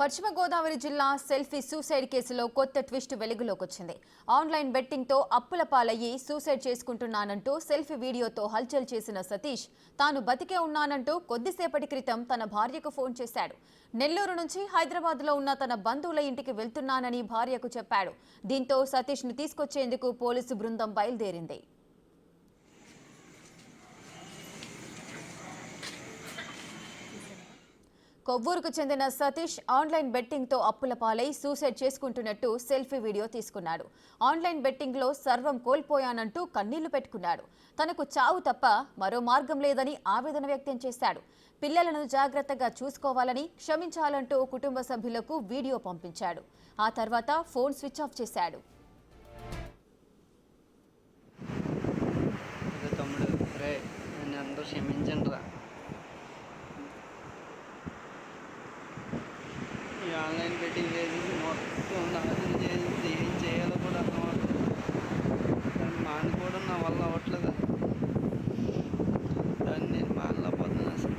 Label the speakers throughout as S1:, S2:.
S1: పశ్చిమ గోదావరి జిల్లా selfie suicide కేసులో కొత్త ట్విస్ట్ వెలుగులోకి వచ్చింది. ఆన్లైన్ బెట్టింగ్ తో అప్పుల పాలయ్యి సూసైడ్ చేసుకుంటున్నానంటూ సెల్ఫీ వీడియోతో హల్చల్ చేసిన సతీష్ తాను బతికే ఉన్నానంటూ కొద్దిసేపటి క్రితం తన భార్యకు ఫోన్ చేశాడు. నెల్లూరు నుంచి హైదరాబాద్లో ఉన్న తన బంధువుల ఇంటికి వెళ్తున్నానని భార్యకు చెప్పాడు. దీంతో సతీష్ ను తీసుకొచ్చేందుకు పోలీసు బృందం బయలుదేరింది. కొవ్వూరుకు చెందిన సతీష్ ఆన్లైన్ బెట్టింగ్ తో అప్పుల పాలై సూసైడ్ చేసుకుంటున్నట్టు సెల్ఫీ వీడియో తీసుకున్నాడు. ఆన్లైన్ బెట్టింగ్ లో సర్వం కోల్పోయానంటూ కన్నీళ్లు పెట్టుకున్నాడు. తనకు చావు తప్ప మరో మార్గం లేదని ఆవేదన వ్యక్తం చేశాడు. పిల్లలను జాగ్రత్తగా చూసుకోవాలని, క్షమించాలంటూ కుటుంబ సభ్యులకు వీడియో పంపించాడు. ఆ తర్వాత ఫోన్ స్విచ్ ఆఫ్ చేశాడు.
S2: ఆన్లైన్ బెట్టింగ్ చేసి మొత్తం నాశనం చేసి ఏం చేయాలో కూడా అర్థం అవుతుంది. కానీ మానుకోవడం నా వల్ల అవ్వట్లేదు. దాన్ని నేను మానలేకపోతున్నాను. అసలు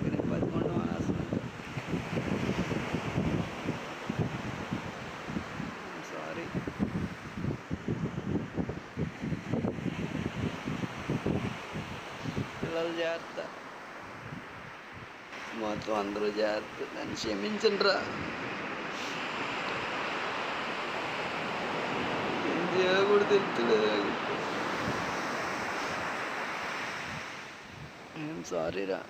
S2: నేను బతికొండం అని అసలు సారీ. పిల్లలు జాగ్రత్త, మొత్తం అందరూ జాగ్రత్త. నన్ను క్షమించండి రా. ఏం చేయాలో కూడా తెలుస్తలేదు. సారీ రా.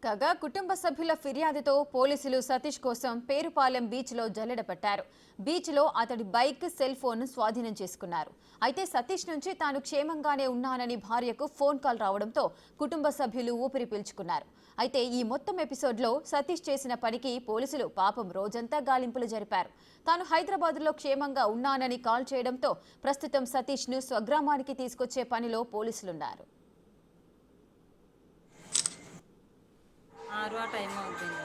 S1: కాగా కుటుంబ సభ్యుల ఫిర్యాదుతో పోలీసులు సతీష్ కోసం పేరుపాలెం బీచ్లో జల్లెడ పట్టారు. బీచ్లో అతడి బైక్, సెల్ ఫోన్ స్వాధీనం చేసుకున్నారు. అయితే సతీష్ నుంచి తాను క్షేమంగానే ఉన్నానని భార్యకు ఫోన్ కాల్ రావడంతో కుటుంబ సభ్యులు ఊపిరి పీల్చుకున్నారు. అయితే ఈ మొత్తం ఎపిసోడ్లో సతీష్ చేసిన పనికి పోలీసులు పాపం రోజంతా గాలింపులు జరిపారు. తాను హైదరాబాద్లో క్షేమంగా ఉన్నానని కాల్ చేయడంతో ప్రస్తుతం సతీష్ను స్వగ్రామానికి తీసుకొచ్చే పనిలో పోలీసులున్నారు.
S3: 6 టైం అవుతుంది.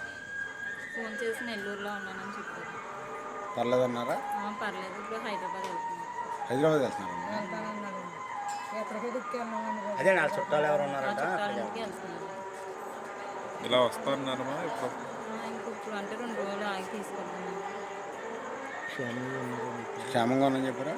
S3: ఫోన్ చేసి నెల్లూరులో ఉన్నానని చెప్పారు.
S4: పర్లేదన్నారా?
S3: పర్లేదు, ఇప్పుడు హైదరాబాద్ వెళ్తున్నాను.
S4: హైదరాబాద్ వెళ్తున్నారు. అదే నా చుట్టాలు ఎవరు ఉన్నారంట,
S5: ఇలా వస్తున్నారమ్మా.
S3: ఇప్పుడు అంటే 2 రోజులు ఆగి తీసుకెళ్తున్నాను.
S4: క్షేమంగా ఉందని చెప్పారా?